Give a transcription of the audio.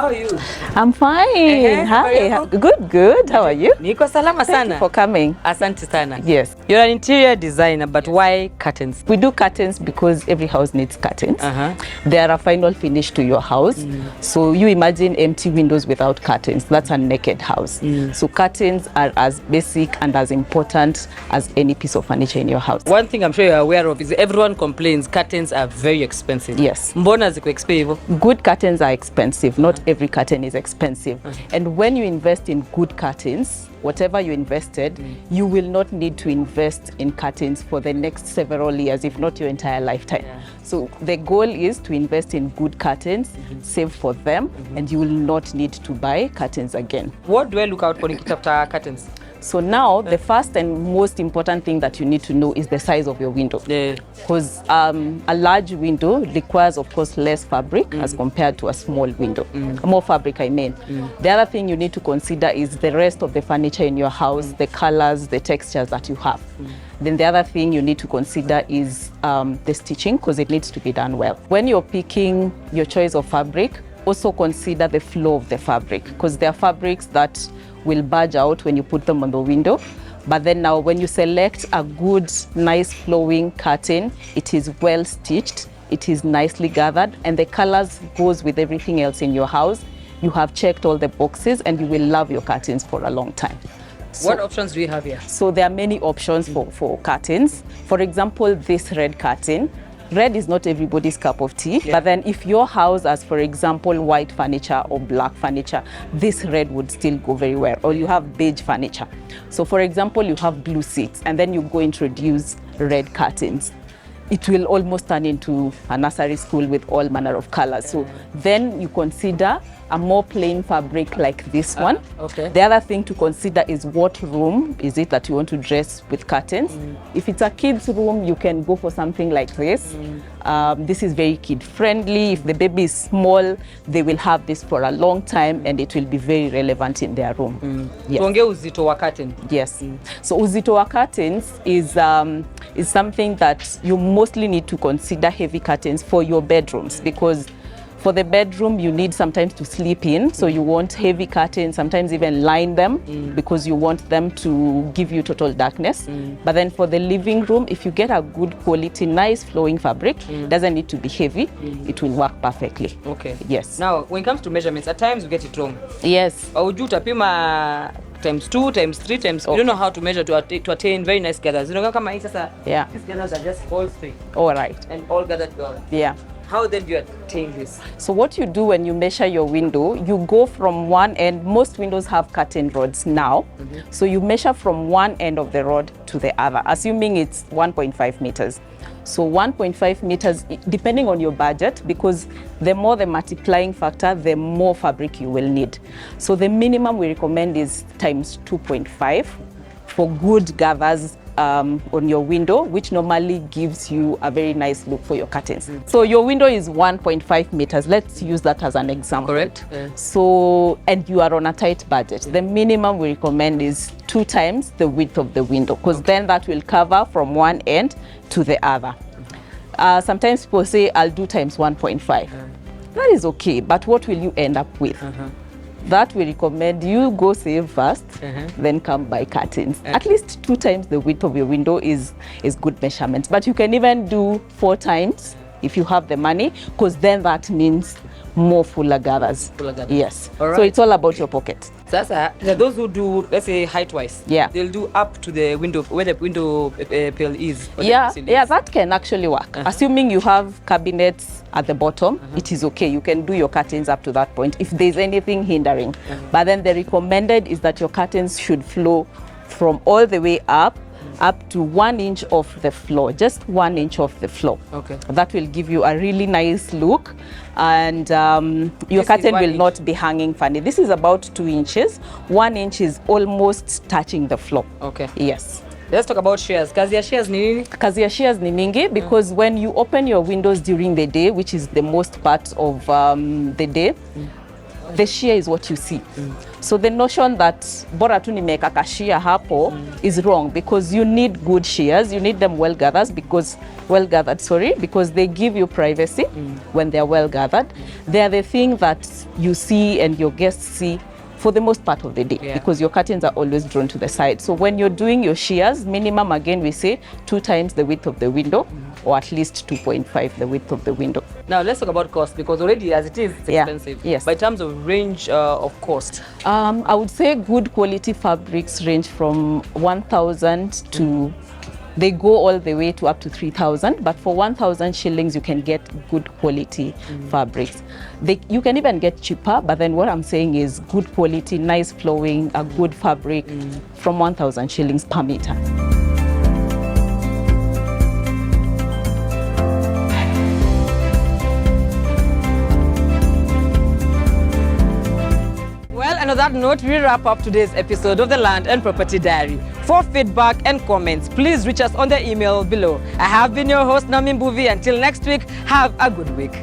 how are you? I'm fine. Hi. Good. How are you? Niko salama sana. Thank you for coming. Asante sana. Yes. You're an interior designer, but why curtains? We do curtains because every house needs curtains. They are a final finish to your house. So you imagine empty windows without curtains. That's a naked house. So curtains are as basic and as important as any piece of furniture in your house. One thing I'm sure you're aware of is everyone complains curtains are very expensive. Yes. Mbona ziko expensive? Good curtains are expensive. Not every curtain is expensive. And when you invest in good curtains, whatever you invested, you will not need to invest in curtains for the next several years, if not your entire lifetime. So the goal is to invest in good curtains, save for them, and you will not need to buy curtains again. What do I look out for after curtains? So now, the first and most important thing that you need to know is the size of your window. Because a large window requires, of course, less fabric as compared to a small window. More fabric, I mean. The other thing you need to consider is the rest of the furniture in your house, the colors, the textures that you have. Then the other thing you need to consider is the stitching, because it needs to be done well. When you're picking your choice of fabric, also consider the flow of the fabric, because there are fabrics that will budge out when you put them on the window. But then now when you select a good, nice flowing curtain, it is well stitched, it is nicely gathered, and the colors goes with everything else in your house. You have checked all the boxes and you will love your curtains for a long time. So, what options do we have here? So there are many options for curtains. For example, this red curtain. Red is not everybody's cup of tea, but then if your house has, for example, white furniture or black furniture, this red would still go very well. Or you have beige furniture. So for example, you have blue seats and then you go introduce red curtains. It will almost turn into a nursery school with all manner of colors. So then you consider a more plain fabric like this one. The other thing to consider is what room is it that you want to dress with curtains. If it's a kid's room, you can go for something like this. This is very kid friendly. If the baby is small, they will have this for a long time and it will be very relevant in their room. Tuongee uzito wa curtain. Yes. So uzito wa curtains is something that you mostly need to consider heavy curtains for your bedrooms, because for the bedroom, you need sometimes to sleep in, so you want heavy curtains, sometimes even line them, because you want them to give you total darkness. But then for the living room, if you get a good quality, nice flowing fabric, doesn't need to be heavy, it will work perfectly. Yes. Now, when it comes to measurements, at times we get it wrong. Yes. Auju utapima times 2, times 3, times... You don't know how to measure to attain very nice gathers. You know, kama hii sasa, these gathers are just all straight. All right. And all gathered together. Yeah. How then do you attain this? So what you do when you measure your window, you go from one end. Most windows have curtain rods now. So you measure from one end of the rod to the other, assuming it's 1.5 meters. So 1.5 meters, depending on your budget, because the more the multiplying factor, the more fabric you will need. So the minimum we recommend is times 2.5 for good gathers on your window, which normally gives you a very nice look for your curtains. So your window is 1.5 meters. Let's use that as an example. Correct. So, and you are on a tight budget. The minimum we recommend is 2 times the width of the window, because then that will cover from one end to the other. Sometimes people say, I'll do times 1.5. That is okay, but what will you end up with? That we recommend you go save first, then come buy curtains. At least 2 times the width of your window is good measurement. But you can even do 4 times if you have the money, because then that means more fuller gathers. Yes. So it's all about your pocket. Sasa, those who do, let's say, height-wise, they'll do up to the window, where the window pale is. Yeah, that can actually work. Assuming you have cabinets at the bottom, it is okay. You can do your curtains up to that point if there's anything hindering. But then the recommended is that your curtains should flow from all the way up to 1 inch off the floor, just 1 inch off the floor. That will give you a really nice look, and your curtain will not be hanging funny. This is about 2 inches. 1 inch is almost touching the floor. Yes. Let's talk about shears. Kazi ya shears ni nini? Kazi ya shears ni mingi, because when you open your windows during the day, which is the most part of the day, the shear is what you see. So the notion that bora tu nimeweka kashia hapo is wrong, because you need good shears. You need them well gathered because they give you privacy when they are well gathered. They are the thing that you see and your guests see for the most part of the day, because your curtains are always drawn to the side. So when you're doing your shears, minimum, again, we say 2 times the width of the window, or at least 2.5 the width of the window. Now let's talk about cost, because already as it is, it's expensive. Yes. By terms of range of cost, I would say good quality fabrics range from 1,000 to they go all the way to up to 3,000, but for 1,000 shillings you can get good quality fabrics. You can even get cheaper, but then what I'm saying is good quality, nice flowing, a good fabric from 1,000 shillings per meter. And on that note, we wrap up today's episode of the Land and Property Diary. For feedback and comments, please reach us on the email below. I have been your host, Nami Mbuvi. Until next week, have a good week.